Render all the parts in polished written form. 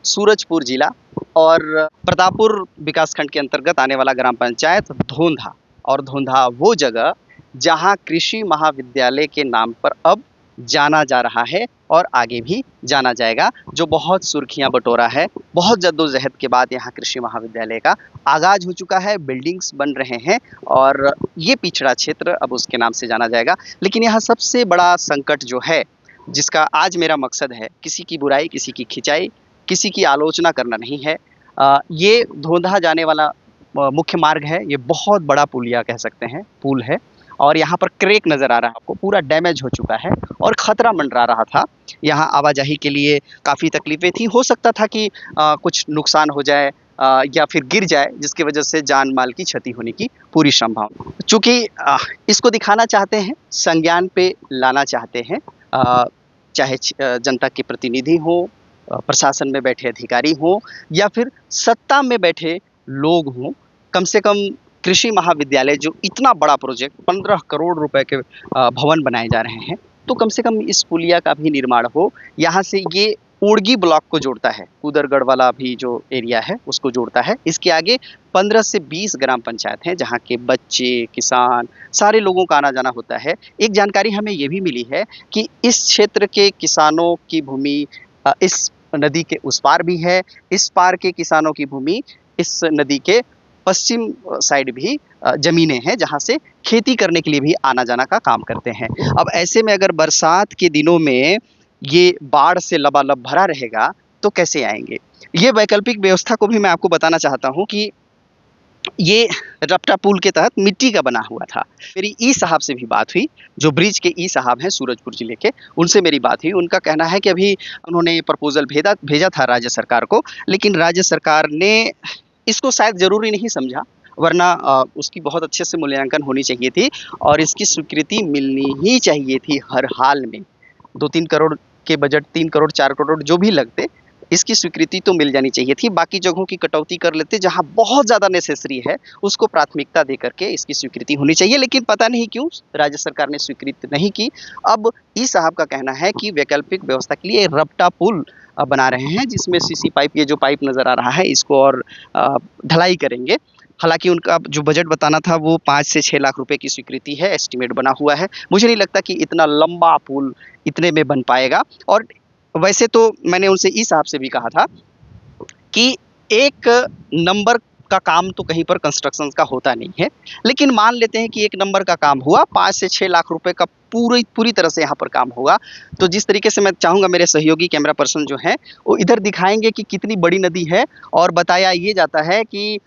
सूरजपुर जिला और प्रतापपुर विकासखंड के अंतर्गत आने वाला ग्राम पंचायत धोंधा। और धोंधा वो जगह जहां कृषि महाविद्यालय के नाम पर अब जाना जा रहा है और आगे भी जाना जाएगा, जो बहुत सुर्खियां बटोरा है। बहुत जद्दोजहद के बाद यहाँ कृषि महाविद्यालय का आगाज हो चुका है, बिल्डिंग्स बन रहे हैं और ये पिछड़ा क्षेत्र अब उसके नाम से जाना जाएगा। लेकिन यहाँ सबसे बड़ा संकट जो है, जिसका आज मेरा मकसद है, किसी की बुराई, किसी की खिंचाई, किसी की आलोचना करना नहीं है। ये धोंधा जाने वाला मुख्य मार्ग है। ये बहुत बड़ा पुलिया कह सकते हैं, पुल है और यहाँ पर क्रैक नज़र आ रहा है आपको, पूरा डैमेज हो चुका है और ख़तरा मंडरा रहा था। यहाँ आवाजाही के लिए काफ़ी तकलीफ़ें थी। हो सकता था कि कुछ नुकसान हो जाए या फिर गिर जाए, जिसकी वजह से जान माल की क्षति होने की पूरी संभावना। चूँकि इसको दिखाना चाहते हैं, संज्ञान पे लाना चाहते हैं, चाहे जनता के प्रतिनिधि हों, प्रशासन में बैठे अधिकारी हों या फिर सत्ता में बैठे लोग हों, कम से कम कृषि महाविद्यालय जो इतना बड़ा प्रोजेक्ट 15 करोड़ रुपए के भवन बनाए जा रहे हैं, तो कम से कम इस पुलिया का भी निर्माण हो। यहाँ से ये ओड़गी ब्लॉक को जोड़ता है, कुदरगढ़ वाला भी जो एरिया है उसको जोड़ता है। इसके आगे 15 से 20 ग्राम पंचायत हैं जहाँ के बच्चे, किसान, सारे लोगों का आना जाना होता है। एक जानकारी हमें ये भी मिली है कि इस क्षेत्र के किसानों की भूमि इस नदी के उस पार भी है, इस पार के किसानों की भूमि इस नदी के पश्चिम साइड भी ज़मीनें हैं जहाँ से खेती करने के लिए भी आना जाना का काम करते हैं। अब ऐसे में अगर बरसात के दिनों में ये बाढ़ से लबालब भरा रहेगा तो कैसे आएंगे? ये वैकल्पिक व्यवस्था को भी मैं आपको बताना चाहता हूँ कि ये रपटा पुल के तहत मिट्टी का बना हुआ था। मेरी ई साहब से भी बात हुई, जो ब्रिज के ई साहब हैं सूरजपुर जिले के, उनसे मेरी बात हुई। उनका कहना है कि अभी उन्होंने प्रपोजल भेजा था राज्य सरकार को, लेकिन राज्य सरकार ने इसको शायद ज़रूरी नहीं समझा, वरना उसकी बहुत अच्छे से मूल्यांकन होनी चाहिए थी और इसकी स्वीकृति मिलनी ही चाहिए थी हर हाल में। 2-3 करोड़ के बजट, 3 करोड़ 4 करोड़ जो भी लगते, इसकी स्वीकृति तो मिल जानी चाहिए थी। बाकी जगहों की कटौती कर लेते, जहाँ बहुत ज़्यादा नेसेसरी है उसको प्राथमिकता दे करके इसकी स्वीकृति होनी चाहिए। लेकिन पता नहीं क्यों राज्य सरकार ने स्वीकृत नहीं की। अब ई साहब का कहना है कि वैकल्पिक व्यवस्था के लिए रपटा पुल बना रहे हैं, जिसमें सीसी पाइप, ये जो पाइप नज़र आ रहा है, इसको और ढलाई करेंगे। हालाँकि उनका जो बजट बताना था वो 5 से 6 लाख रुपए की स्वीकृति है, एस्टीमेट बना हुआ है। मुझे नहीं लगता कि इतना लंबा पुल इतने में बन पाएगा। और वैसे तो मैंने उनसे इस साहब से भी कहा था कि एक नंबर का काम तो कहीं पर कंस्ट्रक्शन का होता नहीं है, लेकिन मान लेते हैं कि एक नंबर का काम हुआ, 5 से 6 लाख रुपए का पूरी तरह से यहाँ पर काम होगा। तो जिस तरीके से मैं चाहूँगा मेरे सहयोगी कैमरा पर्सन जो हैं वो इधर दिखाएंगे कि कितनी बड़ी नदी है। और बताया ये जाता है कि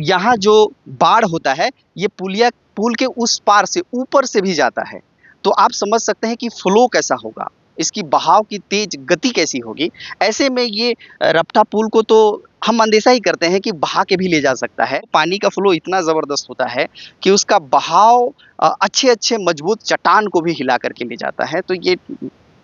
यहाँ जो बाढ़ होता है ये पुल के उस पार से, ऊपर से भी जाता है। तो आप समझ सकते हैं कि फ्लो कैसा होगा, इसकी बहाव की तेज गति कैसी होगी। ऐसे में ये रपटा पुल को तो हम अंदेशा ही करते हैं कि बहा के भी ले जा सकता है। पानी का फ्लो इतना ज़बरदस्त होता है कि उसका बहाव अच्छे मजबूत चट्टान को भी हिला करके ले जाता है। तो ये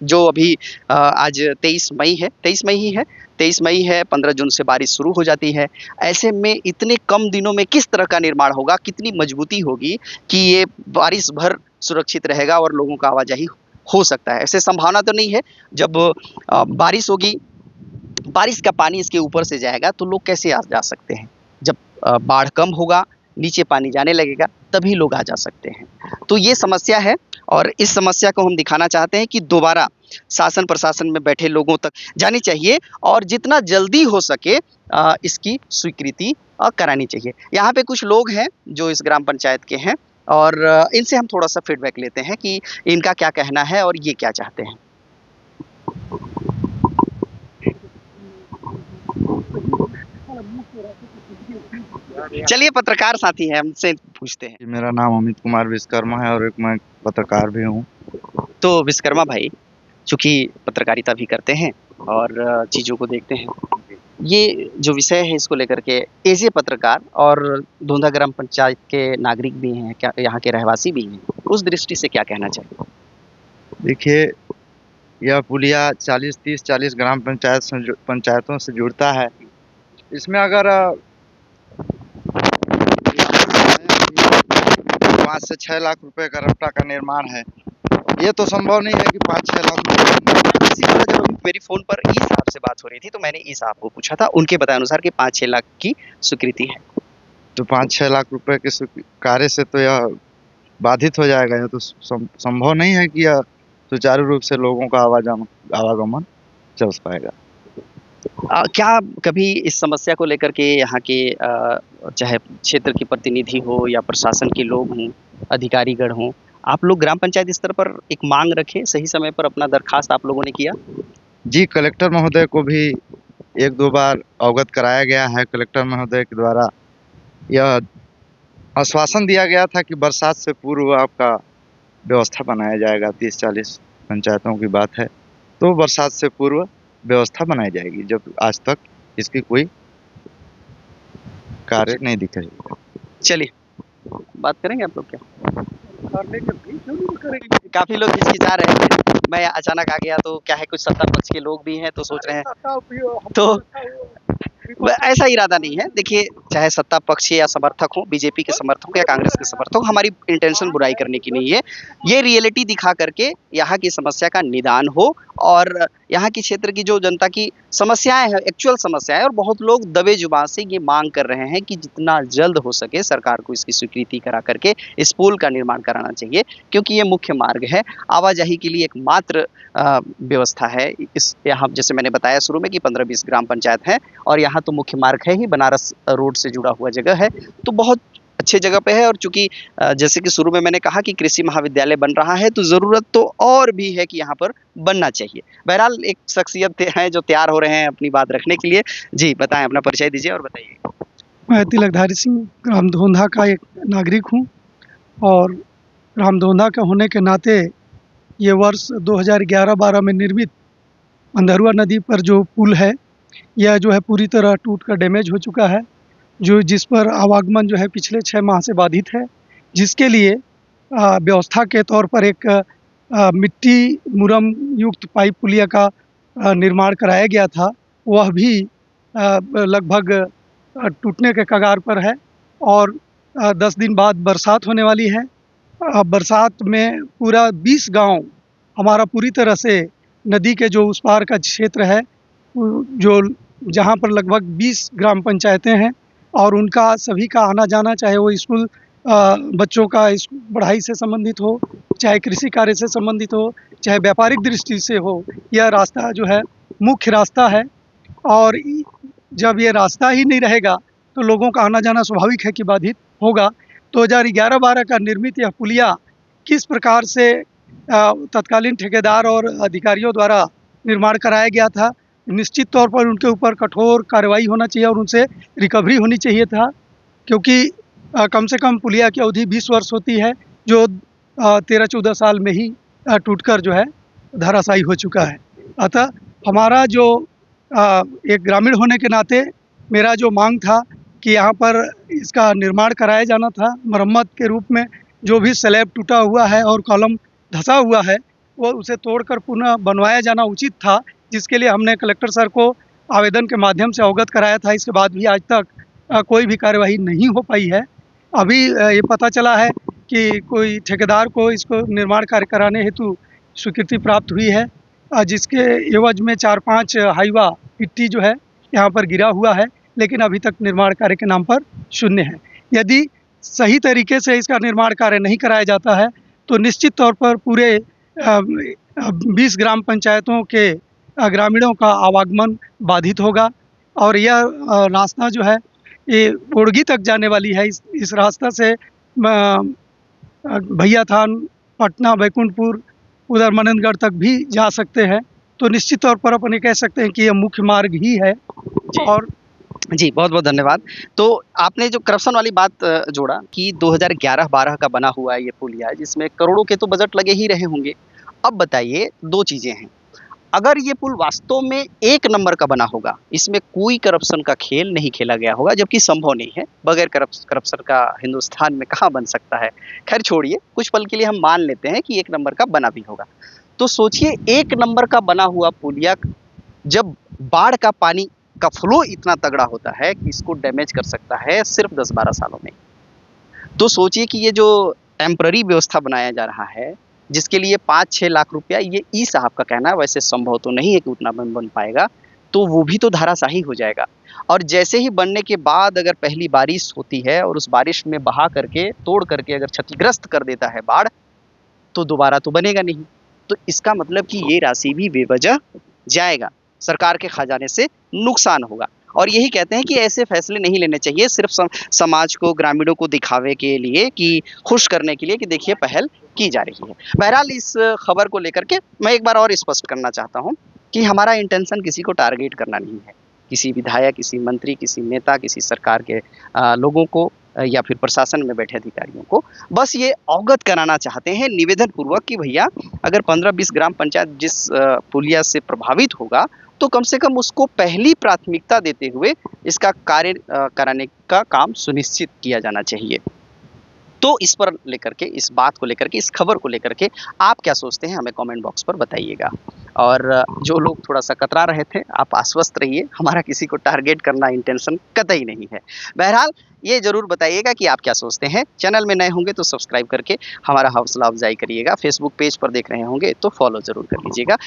जो अभी आज 23 मई है, 23 मई ही है, 23 मई है, 15 जून से बारिश शुरू हो जाती है। ऐसे में इतने कम दिनों में किस तरह का निर्माण होगा, कितनी मजबूती होगी कि ये बारिश भर सुरक्षित रहेगा और लोगों का आवाजाही हो सकता है। ऐसे संभावना तो नहीं है। जब बारिश होगी, बारिश का पानी इसके ऊपर से जाएगा तो लोग कैसे आ जा सकते हैं? जब बाढ़ कम होगा, नीचे पानी जाने लगेगा, तभी लोग आ जा सकते हैं। तो ये समस्या है और इस समस्या को हम दिखाना चाहते हैं कि दोबारा शासन प्रशासन में बैठे लोगों तक जानी चाहिए और जितना जल्दी हो सके इसकी स्वीकृति करानी चाहिए। यहाँ पे कुछ लोग हैं जो इस ग्राम पंचायत के हैं और इनसे हम थोड़ा-सा फीडबैक लेते हैं कि इनका क्या कहना है और ये क्या चाहते हैं। चलिए, पत्रकार साथी हैं, हमसे पूछते हैं। मेरा नाम अमित कुमार विश्वकर्मा है और एक मैं पत्रकार भी हूँ। तो विश्वकर्मा भाई, चूँकि पत्रकारिता भी करते हैं और चीज़ों को देखते हैं, ये जो विषय है इसको लेकर के एज़ ए पत्रकार और धोंधा ग्राम पंचायत के नागरिक भी हैं, क्या यहाँ के रहवासी भी हैं, उस दृष्टि से क्या कहना चाहिए? देखिए, यह पुलिया 40 ग्राम पंचायतों से जुड़ता है। इसमें अगर 5 से 6 लाख रुपए का रपटा का निर्माण है, ये तो संभव नहीं है कि 5-6 लाख रुपए इसी तरह जब अभी मेरी फ़ोन पर ई साहब से बात हो रही थी, तो मैंने ई साहब को पूछा था, उनके बताए अनुसार कि 5-6 लाख की स्वीकृति है। तो 5-6 लाख रुपए के कार्य से तो यह बाधित हो जाएगा। यह तो संभव नहीं है कि यह सुचारू रूप से लोगों का आवागमन चल पाएगा। क्या कभी इस समस्या को लेकर के यहाँ के चाहे क्षेत्र के प्रतिनिधि हो या प्रशासन के लोग हों, अधिकारीगण हों, आप लोग ग्राम पंचायत स्तर पर एक मांग रखे, सही समय पर अपना दरखास्त आप लोगों ने किया? जी, कलेक्टर महोदय को भी 1-2 बार अवगत कराया गया है। कलेक्टर महोदय के द्वारा यह आश्वासन दिया गया था कि बरसात से पूर्व आपका व्यवस्था बनाया जाएगा। 30-40 पंचायतों की बात है, तो बरसात से पूर्व व्यवस्था बनाई जाएगी। जब आज तक इसकी कोई कार्य नहीं दिख रही है। चलिए, बात करेंगे आप लोग क्या? काफ़ी लोग हिचकिचा रहे थे। मैं अचानक आ गया, तो क्या है, कुछ सत्ता पक्ष के लोग भी हैं, तो सोच रहे हैं तो ऐसा इरादा नहीं है। देखिए, चाहे सत्ता पक्ष या समर्थक हो, बीजेपी के समर्थक हो या कांग्रेस के समर्थक हो, हमारी इंटेंशन बुराई करने की नहीं है। ये रियलिटी दिखा करके यहाँ की समस्या का निदान हो और यहाँ की क्षेत्र की जो जनता की समस्याएं हैं, एक्चुअल समस्याएं, और बहुत लोग दबे जुबान से ये मांग कर रहे हैं कि जितना जल्द हो सके सरकार को इसकी स्वीकृति करा करके इस पुल का निर्माण कराना चाहिए, क्योंकि ये मुख्य मार्ग है, आवाजाही के लिए एकमात्र व्यवस्था है। इस यहाँ जैसे मैंने बताया शुरू में कि 15-20 ग्राम पंचायत हैं और यहाँ तो मुख्य मार्ग है ही, बनारस रोड से जुड़ा हुआ जगह है, तो बहुत अच्छे जगह पे है। और चूंकि जैसे कि शुरू में मैंने कहा कि कृषि महाविद्यालय बन रहा है, तो ज़रूरत तो और भी है कि यहाँ पर बनना चाहिए। बहरहाल एक शख्सियत हैं जो तैयार हो रहे हैं अपनी बात रखने के लिए। जी बताएं, अपना परिचय दीजिए और बताइए। मैं तिलकधारी सिंह ग्राम धोंधा का एक नागरिक हूँ और ग्राम धोंधा के होने के नाते ये वर्ष 2011-12 में निर्मित अंधरुआ नदी पर जो पुल है, यह जो है पूरी तरह टूट कर डैमेज हो चुका है, जिस पर आवागमन जो है पिछले 6 माह से बाधित है, जिसके लिए व्यवस्था के तौर पर एक मिट्टी मुरम युक्त पाइप पुलिया का निर्माण कराया गया था। वह भी लगभग टूटने के कगार पर है और 10 दिन बाद बरसात होने वाली है। बरसात में पूरा 20 गांव हमारा पूरी तरह से नदी के जो उस पार का क्षेत्र है, जो जहां पर लगभग 20 ग्राम पंचायतें हैं और उनका सभी का आना जाना, चाहे वो स्कूल बच्चों का पढ़ाई से संबंधित हो, चाहे कृषि कार्य से संबंधित हो, चाहे व्यापारिक दृष्टि से हो, यह रास्ता जो है मुख्य रास्ता है। और जब ये रास्ता ही नहीं रहेगा तो लोगों का आना जाना स्वाभाविक है कि बाधित होगा। 2011-12 का निर्मित यह पुलिया किस प्रकार से तत्कालीन ठेकेदार और अधिकारियों द्वारा निर्माण कराया गया था, निश्चित तौर पर उनके ऊपर कठोर कार्रवाई होना चाहिए और उनसे रिकवरी होनी चाहिए था, क्योंकि कम से कम पुलिया की अवधि 20 वर्ष होती है, जो 13-14 साल में ही टूटकर जो है धराशायी हो चुका है। अतः हमारा जो एक ग्रामीण होने के नाते मेरा जो मांग था कि यहाँ पर इसका निर्माण कराया जाना था, मरम्मत के रूप में जो भी स्लैब टूटा हुआ है और कॉलम धंसा हुआ है, वो उसे तोड़कर पुनः बनवाया जाना उचित था, जिसके लिए हमने कलेक्टर सर को आवेदन के माध्यम से अवगत कराया था। इसके बाद भी आज तक कोई भी कार्यवाही नहीं हो पाई है। अभी ये पता चला है कि कोई ठेकेदार को इसको निर्माण कार्य कराने हेतु स्वीकृति प्राप्त हुई है, जिसके एवज में 4-5 हाईवा मिट्टी जो है यहाँ पर गिरा हुआ है, लेकिन अभी तक निर्माण कार्य के नाम पर शून्य है। यदि सही तरीके से इसका निर्माण कार्य नहीं कराया जाता है तो निश्चित तौर पर पूरे 20 ग्राम पंचायतों के ग्रामीणों का आवागमन बाधित होगा और यह रास्ता जो है ये ओड़गी तक जाने वाली है। इस रास्ता से भैया थान, पटना, बैकुंठपुर, उधर मननगढ़ तक भी जा सकते हैं। तो निश्चित तौर पर अपन ये कह सकते हैं कि यह मुख्य मार्ग ही है। और जी बहुत बहुत धन्यवाद। तो आपने जो करप्शन वाली बात जोड़ा कि 2011-12 का बना हुआ है ये पुलिया, जिसमें करोड़ों के तो बजट लगे ही रहे होंगे। अब बताइए, 2 चीज़ें हैं, अगर ये पुल वास्तव में 1 नंबर का बना होगा, इसमें कोई करप्शन का खेल नहीं खेला गया होगा, जबकि संभव नहीं है, बगैर करप्शन का हिंदुस्तान में कहाँ बन सकता है। खैर छोड़िए, कुछ पल के लिए हम मान लेते हैं कि 1 नंबर का बना भी होगा। तो सोचिए, 1 नंबर का बना हुआ पुलिया जब बाढ़ का पानी का फ्लो इतना तगड़ा होता है कि इसको डैमेज कर सकता है सिर्फ 10-12 सालों में। तो सोचिए कि ये जो टेम्पररी व्यवस्था बनाया जा रहा है, जिसके लिए 5-6 लाख रुपया, ये ई साहब का कहना है, वैसे संभव तो नहीं है कि उतना बन पाएगा, तो वो भी तो धराशाही हो जाएगा। और जैसे ही बनने के बाद अगर पहली बारिश होती है और उस बारिश में बहा करके, तोड़ करके अगर क्षतिग्रस्त कर देता है बाढ़, तो दोबारा तो बनेगा नहीं। तो इसका मतलब कि ये राशि भी बेवजह जाएगा, सरकार के खजाने से नुकसान होगा। और यही कहते हैं कि ऐसे फैसले नहीं लेने चाहिए सिर्फ समाज को, ग्रामीणों को दिखावे के लिए, कि खुश करने के लिए कि देखिए पहल की जा रही है। बहरहाल इस खबर को लेकर के मैं एक बार और स्पष्ट करना चाहता हूँ कि हमारा इंटेंशन किसी को टारगेट करना नहीं है, किसी विधायक, किसी मंत्री, किसी नेता, किसी सरकार के लोगों को या फिर प्रशासन में बैठे अधिकारियों को। बस ये अवगत कराना चाहते हैं निवेदन पूर्वक कि भैया अगर 15-20 ग्राम पंचायत जिस पुलिया से प्रभावित होगा, तो कम से कम उसको पहली प्राथमिकता देते हुए इसका कार्य कराने का काम सुनिश्चित किया जाना चाहिए। तो इस पर लेकर के, इस बात को लेकर के, इस खबर को लेकर के आप क्या सोचते हैं, हमें कमेंट बॉक्स पर बताइएगा। और जो लोग थोड़ा सा कतरा रहे थे, आप आश्वस्त रहिए, हमारा किसी को टारगेट करना इंटेंशन कतई नहीं है। बहरहाल ये ज़रूर बताइएगा कि आप क्या सोचते हैं। चैनल में नए होंगे तो सब्सक्राइब करके हमारा हौसला अफजाई करिएगा। फेसबुक पेज पर देख रहे होंगे तो फॉलो ज़रूर कर लीजिएगा।